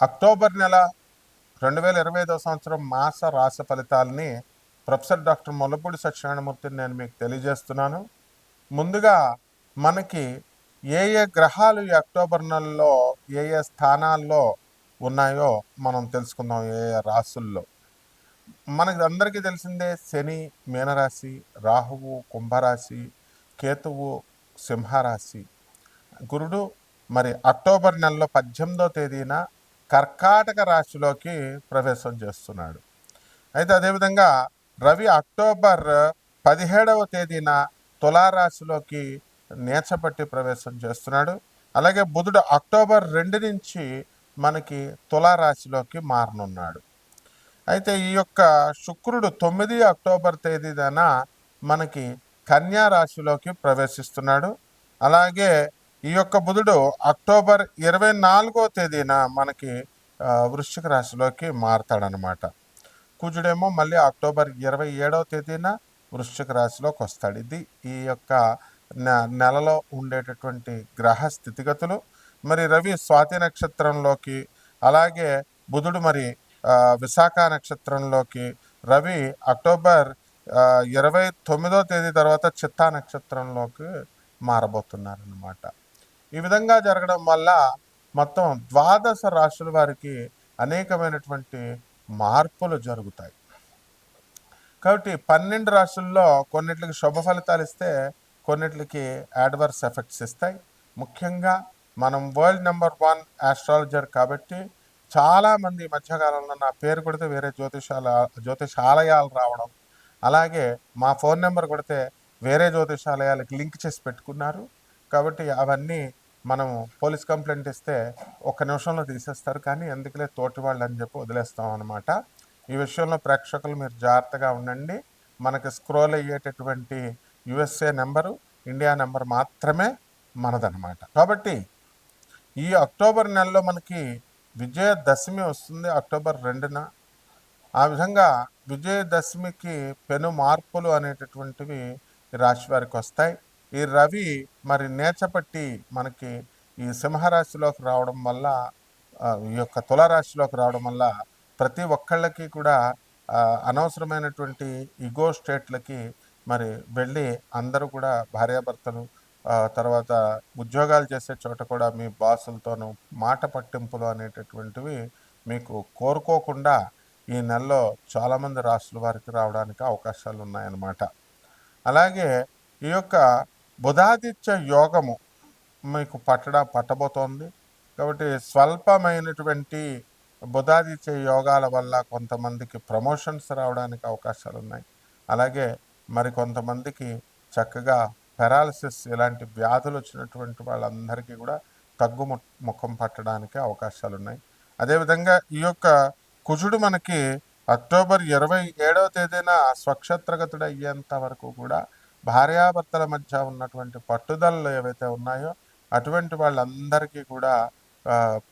October నెల 2025 సంవత్సరం మాస రాశి ఫలితాలని ప్రొఫెసర్ డాక్టర్ ముల్లపూడి సత్యనారాయణమూర్తిని నేను మీకు తెలియజేస్తున్నాను. ముందుగా మనకి ఏ ఏ గ్రహాలు ఈ అక్టోబర్ నెలలో ఏ ఏ స్థానాల్లో ఉన్నాయో మనం తెలుసుకుందాం. ఏ ఏ రాశుల్లో మనకి అందరికీ తెలిసిందే, శని మీనరాశి, రాహువు కుంభరాశి, కేతువు సింహరాశి, గురుడు మరి అక్టోబర్ నెలలో 18వ తేదీన కర్కాటక రాశిలోకి ప్రవేశం చేస్తున్నాడు. అయితే అదేవిధంగా రవి అక్టోబర్ 17వ తేదీన తులారాశిలోకి నీచపట్టి ప్రవేశం చేస్తున్నాడు. అలాగే బుధుడు అక్టోబర్ 2 నుంచి మనకి తులారాశిలోకి మారనున్నాడు. అయితే ఈ యొక్క శుక్రుడు 9 అక్టోబర్ తేదీన మనకి కన్యా రాశిలోకి ప్రవేశిస్తున్నాడు. అలాగే ఈ యొక్క బుధుడు అక్టోబర్ 24వ తేదీన మనకి వృశ్చిక రాశిలోకి మారతాడనమాట. కుజుడేమో మళ్ళీ అక్టోబర్ 27వ తేదీన వృశ్చిక రాశిలోకి వస్తాడు. ఇది ఈ యొక్క నెలలో ఉండేటటువంటి గ్రహ స్థితిగతులు. మరి రవి స్వాతి నక్షత్రంలోకి, అలాగే బుధుడు మరి విశాఖ నక్షత్రంలోకి, రవి అక్టోబర్ 29వ తేదీ తర్వాత చిత్తా నక్షత్రంలోకి మారబోతున్నారన్నమాట. ఈ విధంగా జరగడం వల్ల మొత్తం 12 రాశుల వారికి అనేకమైనటువంటి మార్పులు జరుగుతాయి. కాబట్టి 12 రాశుల్లో కొన్నిటికి శుభ ఫలితాలు ఇస్తే కొన్నిటికి యాడ్వర్స్ ఎఫెక్ట్స్ ఇస్తాయి. ముఖ్యంగా మనం వరల్డ్ నెంబర్ 1 ఆస్ట్రాలజర్ కాబట్టి చాలామంది ఈ మధ్యకాలంలో నా పేరు కొడితే వేరే జ్యోతిషాలయాలు రావడం, అలాగే మా ఫోన్ నెంబర్ కొడితే వేరే జ్యోతిషాలయాలకి లింక్ చేసి పెట్టుకున్నారు. కాబట్టి అవన్నీ మనం పోలీస్ కంప్లైంట్ ఇస్తే 1 నిమిషంలో తీసేస్తారు, కానీ ఎందుకులే తోటి వాళ్ళు అని చెప్పి వదిలేస్తాం అనమాట. ఈ విషయంలో ప్రేక్షకులు మీరు జాగ్రత్తగా ఉండండి. మనకి స్క్రోల్ అయ్యేటటువంటి యుఎస్ఏ నెంబరు, ఇండియా నెంబర్ మాత్రమే మనదనమాట. కాబట్టి ఈ అక్టోబర్ నెలలో మనకి విజయదశమి వస్తుంది అక్టోబర్ 2న. ఆ విధంగా విజయదశమికి పెను మార్పులు అనేటటువంటివి రాశి వారికి వస్తాయి. ఈ రవి మరి నేచపట్టి మనకి ఈ సింహరాశిలోకి రావడం వల్ల, ఈ యొక్క తులారాశిలోకి రావడం వల్ల ప్రతి ఒక్కళ్ళకి కూడా అనవసరమైనటువంటి ఇగో స్టేట్లకి మరి వెళ్ళి అందరూ కూడా భార్యాభర్తలు, తర్వాత ఉద్యోగాలు చేసే చోట కూడా మీ బాసులతోనూ మాట పట్టింపులు అనేటటువంటివి మీకు కోరుకోకుండా ఈ నెలలో చాలామంది రాష్ట్రాల వారికి రావడానికి అవకాశాలు ఉన్నాయన్నమాట. అలాగే ఈ యొక్క బుధాదిత్య యోగము మీకు పట్టబోతోంది. కాబట్టి స్వల్పమైనటువంటి బుధాదిత్య యోగాల వల్ల కొంతమందికి ప్రమోషన్స్ రావడానికి అవకాశాలు ఉన్నాయి. అలాగే మరి కొంతమందికి చక్కగా పెరాలసిస్ ఇలాంటి వ్యాధులు వచ్చినటువంటి వాళ్ళందరికీ కూడా ముఖం పట్టడానికి అవకాశాలు ఉన్నాయి. అదేవిధంగా ఈ యొక్క కుజుడు మనకి అక్టోబర్ 27వ తేదీన స్వక్షత్రగతుడు అయ్యేంత వరకు కూడా భార్యాభర్తల మధ్య ఉన్నటువంటి పట్టుదలలు ఏవైతే ఉన్నాయో అటువంటి వాళ్ళందరికీ కూడా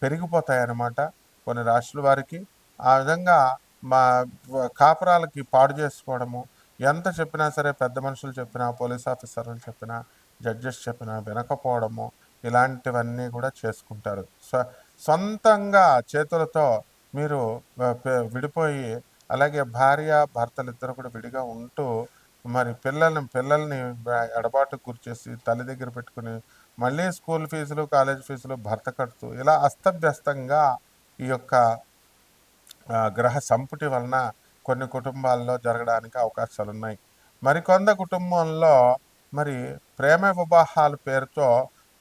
పెరిగిపోతాయన్నమాట కొన్ని రాశుల వారికి. ఆ విధంగా మా కాపురాలకి పాడు చేసుకోవడము, ఎంత చెప్పినా సరే పెద్ద మనుషులు చెప్పినా, పోలీస్ ఆఫీసర్లు చెప్పినా, జడ్జెస్ చెప్పినా వినకపోవడము, ఇలాంటివన్నీ కూడా చేసుకుంటారు. సొంతంగా చేతులతో మీరు విడిపోయి, అలాగే భార్య భర్తలు ఇద్దరు కూడా విడిగా ఉంటూ మరి పిల్లల్ని ఎడబాటుకు గురిచేసి తల్లి దగ్గర పెట్టుకుని మళ్ళీ స్కూల్ ఫీజులు, కాలేజ్ ఫీజులు భర్త కడుతూ ఇలా అస్తవ్యస్తంగా ఈ యొక్క గ్రహ సంపుటి వలన కొన్ని కుటుంబాల్లో జరగడానికి అవకాశాలు ఉన్నాయి. మరికొంత కుటుంబంలో మరి ప్రేమ వివాహాల పేరుతో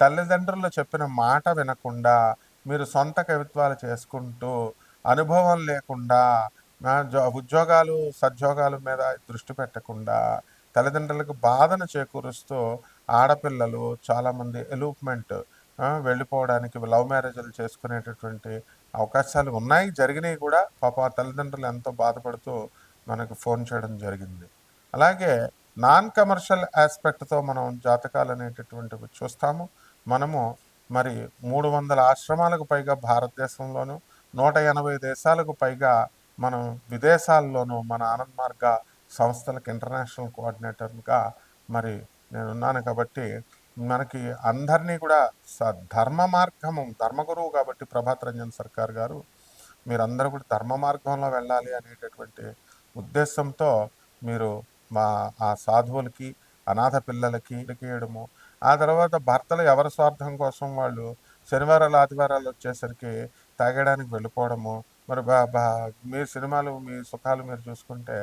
తల్లిదండ్రులు చెప్పిన మాట వినకుండా మీరు సొంత కవిత్వాలు చేసుకుంటూ అనుభవం లేకుండా ఉద్యోగాలు సద్యోగాల మీద దృష్టి పెట్టకుండా తల్లిదండ్రులకు బాధను చేకూరుస్తూ ఆడపిల్లలు చాలామంది ఎలూప్మెంట్ వెళ్ళిపోవడానికి, లవ్ మ్యారేజ్లు చేసుకునేటటువంటి అవకాశాలు ఉన్నాయి, జరిగినాయి కూడా. పాప తల్లిదండ్రులు ఎంతో బాధపడుతూ మనకు ఫోన్ చేయడం జరిగింది. అలాగే నాన్ కమర్షియల్ ఆస్పెక్ట్తో మనం జాతకాలు అనేటటువంటివి చూస్తాము. మనము మరి 300 ఆశ్రమాలకు పైగా భారతదేశంలోను, 180 దేశాలకు పైగా మనం విదేశాల్లోనూ మన ఆనంద్ మార్గ సంస్థలకు ఇంటర్నేషనల్ కోఆర్డినేటర్గా మరి నేనున్నాను. కాబట్టి మనకి అందరినీ కూడా ధర్మ మార్గము, ధర్మగురువు కాబట్టి ప్రభాత్ రంజన్ సర్కార్ గారు మీరందరూ కూడా ధర్మ మార్గంలో వెళ్ళాలి అనేటటువంటి ఉద్దేశంతో మీరు మా ఆ సాధువులకి, అనాథ పిల్లలకి ఇవ్వడము, ఆ తర్వాత భర్తలు ఎవరి స్వార్థం కోసం వాళ్ళు శనివారాలు ఆదివారాలు వచ్చేసరికి తాగడానికి వెళ్ళిపోవడము. మరి మీ సినిమాలు మీ సుఖాలు మీరు చూసుకుంటే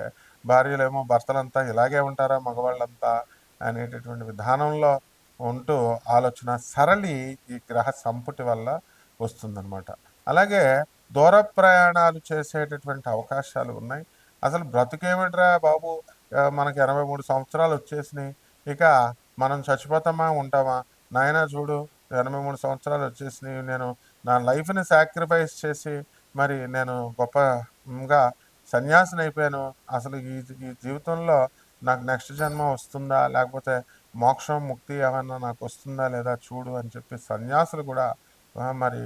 భార్యలేమో భర్తలంతా ఇలాగే ఉంటారా మగవాళ్ళంతా అనేటటువంటి విధానంలో ఉంటూ ఆలోచన సరళి ఈ గ్రహ సంపుటి వల్ల వస్తుందన్నమాట. అలాగే దూర ప్రయాణాలు చేసేటటువంటి అవకాశాలు ఉన్నాయి. అసలు బ్రతుకేమిట్రా బాబు, మనకి 83 సంవత్సరాలు వచ్చేసినాయి, ఇక మనం చచ్చిపోతామా ఉంటామా, నాయనా చూడు 83 సంవత్సరాలు వచ్చేసినాయి, నేను నా లైఫ్ని సాక్రిఫైస్ చేసి మరి నేను గొప్పగా సన్యాసిని అయిపోయాను, అసలు ఈ ఈ జీవితంలో నాకు నెక్స్ట్ జన్మ వస్తుందా, లేకపోతే మోక్షం ముక్తి ఏమన్నా నాకు వస్తుందా లేదా చూడు అని చెప్పి సన్యాసులు కూడా మరి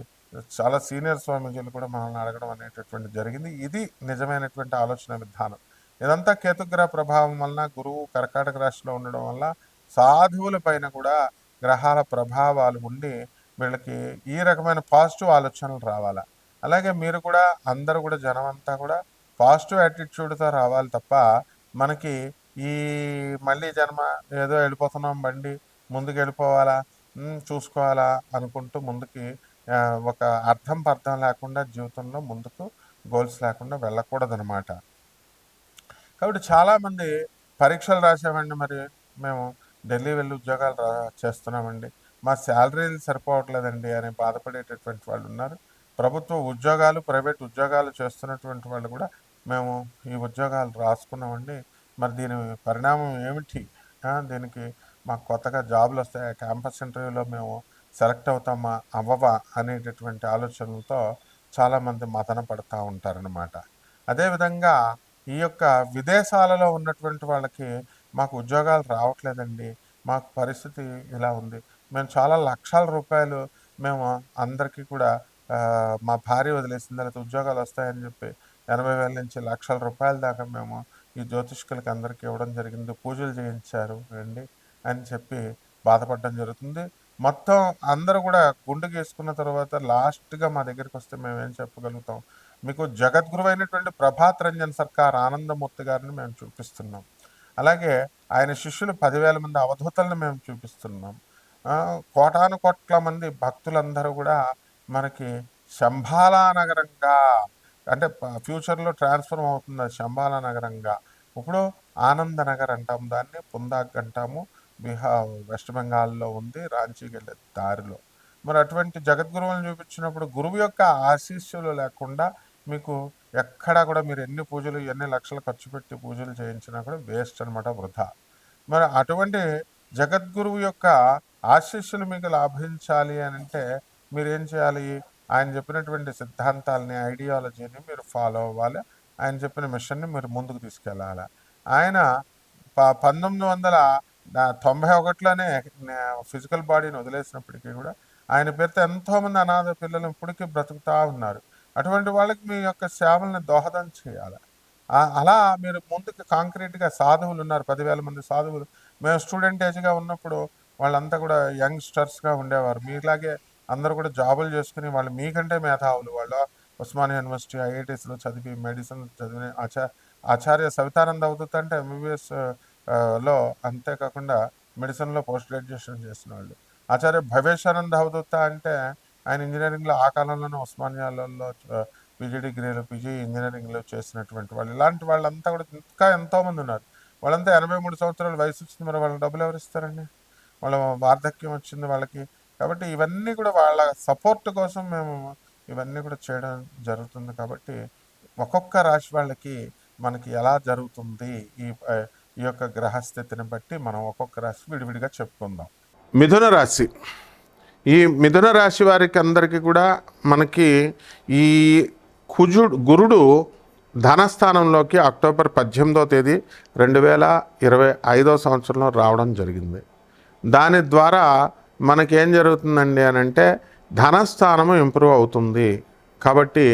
చాలా సీనియర్ స్వామీజీలు కూడా మనల్ని అడగడం అనేటటువంటి జరిగింది. ఇది నిజమైనటువంటి ఆలోచన విధానం. ఇదంతా కేతుగ్రహ ప్రభావం వలన, గురువు కర్కాటక రాశిలో ఉండడం వల్ల సాధువుల పైన కూడా గ్రహాల ప్రభావాలు ఉండి వీళ్ళకి ఈ రకమైన పాజిటివ్ ఆలోచనలు రావాలి. అలాగే మీరు కూడా అందరూ కూడా జనం అంతా కూడా పాజిటివ్ యాటిట్యూడ్తో రావాలి తప్ప మనకి ఈ మళ్ళీ జన్మ ఏదో వెళ్ళిపోతున్నాం బండి ముందుకు వెళ్ళిపోవాలా, చూసుకోవాలా అనుకుంటూ ముందుకి ఒక అర్థం పర్థం లేకుండా జీవితంలో ముందుకు గోల్స్ లేకుండా వెళ్ళకూడదనమాట. కాబట్టి చాలామంది పరీక్షలు రాసామండి, మరి మేము ఢిల్లీ వెళ్ళి ఉద్యోగాలు చేస్తున్నామండి, మా శాలరీలు సరిపోవట్లేదండి అని బాధపడేటటువంటి వాళ్ళు ఉన్నారు. ప్రభుత్వ ఉద్యోగాలు, ప్రైవేట్ ఉద్యోగాలు చేస్తున్నటువంటి వాళ్ళు కూడా మేము ఈ ఉద్యోగాలు రాసుకున్నామండి, మరి దీని పరిణామం ఏమిటి, దీనికి మాకు కొత్తగా జాబులు వస్తాయి, క్యాంపస్ ఇంటర్వ్యూలో మేము సెలెక్ట్ అవుతామా అవ్వవా అనేటటువంటి ఆలోచనలతో చాలామంది మదన పడుతూ ఉంటారనమాట. అదేవిధంగా ఈ యొక్క విదేశాలలో ఉన్నటువంటి వాళ్ళకి మాకు ఉద్యోగాలు రావట్లేదండి, మాకు పరిస్థితి ఇలా ఉంది, మేము చాలా లక్షల రూపాయలు మేము అందరికీ కూడా మా భార్య వదిలేసిన తర్వాత ఉద్యోగాలు వస్తాయని చెప్పి 80,000 నుంచి లక్షల రూపాయల దాకా మేము ఈ జ్యోతిష్కులకి అందరికీ ఇవ్వడం జరిగింది, పూజలు చేయించారు అండి అని చెప్పి బాధపడడం జరుగుతుంది. మొత్తం అందరూ కూడా గుండు గీసుకున్న తర్వాత లాస్ట్గా మా దగ్గరికి వస్తే మేము ఏం చెప్పగలుగుతాం, మీకు జగద్గురు అయినటువంటి ప్రభాత్ రంజన్ సర్కార్ ఆనందమూర్తి గారిని మేము చూపిస్తున్నాం. అలాగే ఆయన శిష్యులు 10,000 మంది అవధూతలను మేము చూపిస్తున్నాం. కోటాను కోట్ల మంది భక్తులందరూ కూడా మనకి శంబాలా నగరంగా, అంటే ఫ్యూచర్లో ట్రాన్స్ఫర్మ్ అవుతుంది శంబాలా నగరంగా, ఇప్పుడు ఆనందనగర్ అంటాం, దాన్ని పుందాక్ అంటాము, వెస్ట్ బెంగాల్లో ఉంది, రాంచీకి వెళ్ళే దారిలో. మరి అటువంటి జగద్గురువులను చూపించినప్పుడు గురువు యొక్క ఆశీస్సులు లేకుండా మీకు ఎక్కడా కూడా మీరు ఎన్ని పూజలు ఎన్ని లక్షలు ఖర్చు పెట్టి పూజలు చేయించినా కూడా వేస్ట్ అనమాట, వృధా. మరి అటువంటి జగద్గురువు యొక్క ఆశీస్సులు మీకు లాభించాలి అని అంటే మీరు ఏం చేయాలి, ఆయన చెప్పినటువంటి సిద్ధాంతాలని, ఐడియాలజీని మీరు ఫాలో అవ్వాలి, ఆయన చెప్పిన మిషన్ని మీరు ముందుకు తీసుకెళ్ళాలి. ఆయన 1991లోనే ఫిజికల్ బాడీని వదిలేసినప్పటికీ కూడా ఆయన పేరుతో ఎంతోమంది అనాథ పిల్లలు ఇప్పటికీ బ్రతుకుతూ ఉన్నారు. అటువంటి వాళ్ళకి మీ యొక్క సేవల్ని దోహదం చేయాలి. అలా మీరు ముందుకు కాంక్రీట్గా సాధువులు ఉన్నారు, 10,000 మంది సాధువులు. మేము స్టూడెంట్ ఏజ్గా ఉన్నప్పుడు వాళ్ళంతా కూడా యంగ్స్టర్స్గా ఉండేవారు, మీలాగే అందరూ కూడా జాబులు చేసుకుని వాళ్ళు మీకంటే మేధావులు, వాళ్ళు ఉస్మానియా యూనివర్సిటీ ఐఐటీస్లో చదివి మెడిసిన్ చదివిన ఆచార్య సవితానంద అవధూత అంటే ఎంబీబీఎస్ లో, అంతేకాకుండా మెడిసిన్లో పోస్ట్ గ్రాడ్యుయేషన్ చేసిన వాళ్ళు. ఆచార్య భవేశానంద అవధూత అంటే ఆయన ఇంజనీరింగ్లో ఆ కాలంలోనే ఉస్మానియాలలో పీజీ డిగ్రీలు, పీజీ ఇంజనీరింగ్లో చేసినటువంటి వాళ్ళు. ఇలాంటి వాళ్ళంతా కూడా ఇంకా ఎంతోమంది ఉన్నారు. వాళ్ళంతా 83 సంవత్సరాల వయసు వచ్చింది, మరి వాళ్ళకి డబ్బులు ఎవరు ఇస్తారండి, వాళ్ళ వార్ధక్యం వచ్చింది వాళ్ళకి. కాబట్టి ఇవన్నీ కూడా వాళ్ళ సపోర్ట్ కోసం మేము ఇవన్నీ కూడా చేయడం జరుగుతుంది. కాబట్టి ఒక్కొక్క రాశి వాళ్ళకి మనకి ఎలా జరుగుతుంది ఈ యొక్క గ్రహస్థితిని బట్టి మనం ఒక్కొక్క రాశి విడివిడిగా చెప్పుకుందాం. మిథున రాశి, ఈ మిథున రాశి వారికి అందరికీ కూడా మనకి ఈ గురుడు ధనస్థానంలోకి అక్టోబర్ 18వ తేదీ 2025 సంవత్సరంలో రావడం జరిగింది. దాని ద్వారా మనకేం జరుగుతుందండి అని అంటే ధనస్థానము ఇంప్రూవ్ అవుతుంది. కాబట్టి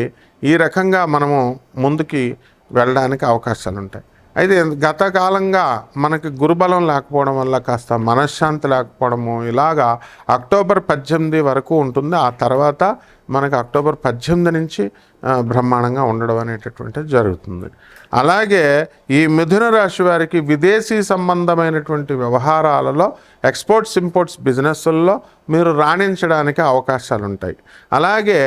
ఈ రకంగా మనము ముందుకి వెళ్ళడానికి అవకాశాలు ఉంటాయి. అయితే గత కాలంగా మనకి గురుబలం లేకపోవడం వల్ల కాస్త మనశ్శాంతి లేకపోవడము ఇలాగా అక్టోబర్ 18 వరకు ఉంటుంది. ఆ తర్వాత మనకు అక్టోబర్ 18 నుంచి బ్రహ్మాండంగా ఉండడం అనేటటువంటిది జరుగుతుంది. అలాగే ఈ మిథున రాశి వారికి విదేశీ సంబంధమైనటువంటి వ్యవహారాలలో ఎక్స్పోర్ట్స్ ఇంపోర్ట్స్ బిజినెస్ల్లో మీరు రాణించడానికి అవకాశాలు ఉంటాయి. అలాగే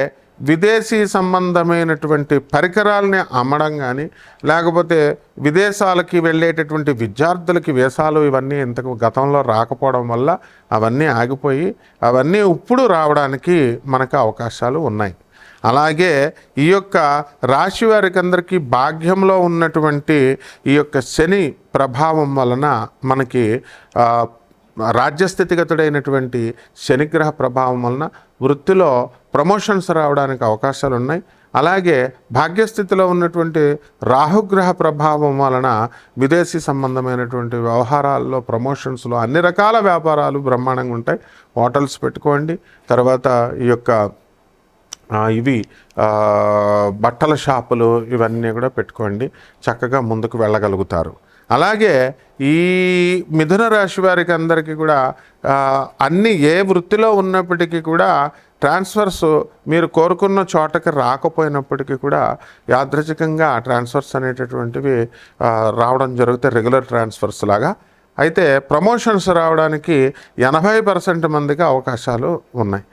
విదేశీ సంబంధమైనటువంటి పరికరాలని అమ్మడం కానీ, లేకపోతే విదేశాలకి వెళ్ళేటటువంటి విద్యార్థులకి వీసాలు ఇవన్నీ ఇంతకు గతంలో రాకపోవడం వల్ల అవన్నీ ఆగిపోయి అవన్నీ ఇప్పుడు రావడానికి మనకు అవకాశాలు ఉన్నాయి. అలాగే ఈ యొక్క రాశి వారికి అందరికీ భాగ్యంలో ఉన్నటువంటి ఈ యొక్క శని ప్రభావం వలన మనకి రాజ్యస్థితిగతుడైనటువంటి శనిగ్రహ ప్రభావం వలన వృత్తిలో ప్రమోషన్స్ రావడానికి అవకాశాలు ఉన్నాయి. అలాగే భాగ్యస్థితిలో ఉన్నటువంటి రాహుగ్రహ ప్రభావం వలన విదేశీ సంబంధమైనటువంటి వ్యవహారాల్లో ప్రమోషన్స్లో అన్ని రకాల వ్యాపారాలు బ్రహ్మాండంగా ఉంటాయి. హోటల్స్ పెట్టుకోండి, తర్వాత ఈ యొక్క ఇవి బట్టల షాపులు ఇవన్నీ కూడా పెట్టుకోండి, చక్కగా ముందుకు వెళ్ళగలుగుతారు. అలాగే ఈ మిథున రాశి వారికి అందరికీ కూడా అన్ని ఏ వృత్తిలో ఉన్నప్పటికీ కూడా ట్రాన్స్ఫర్స్ మీరు కోరుకున్న చోటకి రాకపోయినప్పటికీ కూడా యాదృచ్ఛికంగా ట్రాన్స్ఫర్స్ అనేటటువంటివి రావడం జరుగుతాయి, రెగ్యులర్ ట్రాన్స్ఫర్స్ లాగా. అయితే ప్రమోషన్స్ రావడానికి 80% మందికి అవకాశాలు ఉన్నాయి.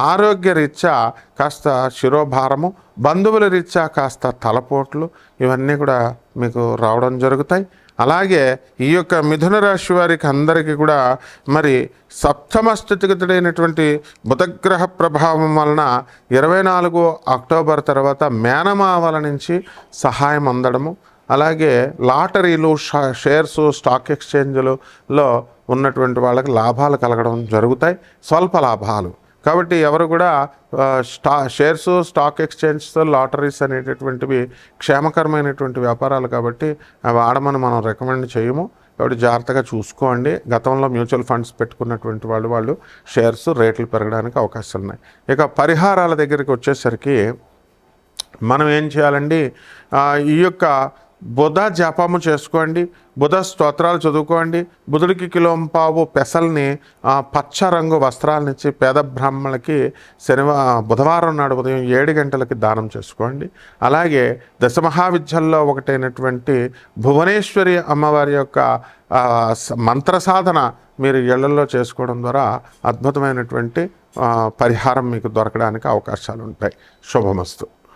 ఆరోగ్య రీత్యా కాస్త శిరోభారము, బంధువుల రీత్యా కాస్త తలపోట్లు ఇవన్నీ కూడా మీకు రావడం జరుగుతాయి. అలాగే ఈ యొక్క మిథున రాశి వారికి అందరికీ కూడా మరి సప్తమ స్థితిగతుడైనటువంటి బుధగ్రహ ప్రభావం వలన 24 అక్టోబర్ తర్వాత మేనమావల నుంచి సహాయం అందడము, అలాగే లాటరీలు, షేర్స్, స్టాక్ ఎక్స్చేంజ్లలో ఉన్నటువంటి వాళ్ళకి లాభాలు కలగడం జరుగుతాయి, స్వల్ప లాభాలు. కాబట్టి ఎవరు కూడా షేర్స్, స్టాక్ ఎక్స్చేంజ్, లాటరీస్ అనేటటువంటివి క్షేమకరమైనటువంటి వ్యాపారాలు కాబట్టి అవి ఆడమని మనం రికమెండ్ చేయము. కాబట్టి జాగ్రత్తగా చూసుకోండి. గతంలో మ్యూచువల్ ఫండ్స్ పెట్టుకున్నటువంటి వాళ్ళు షేర్స్ రేట్లు పెరగడానికి అవకాశాలు ఉన్నాయి. ఇక పరిహారాల దగ్గరికి వచ్చేసరికి మనం ఏం చేయాలండి, ఈ యొక్క బుధ జపము చేసుకోండి, బుధ స్తోత్రాలు చదువుకోండి, బుధుడికి కిలోంపావు పెసల్ని పచ్చ రంగు వస్త్రాలనిచ్చి పేద బ్రాహ్మణులకి బుధవారం నాడు ఉదయం 7 గంటలకి దానం చేసుకోండి. అలాగే దశమహావిద్యల్లో ఒకటైనటువంటి భువనేశ్వరి అమ్మవారి యొక్క మంత్ర సాధన మీరు ఇళ్లలో చేసుకోవడం ద్వారా అద్భుతమైనటువంటి పరిహారం మీకు దొరకడానికి అవకాశాలు ఉంటాయి. శుభమస్తు.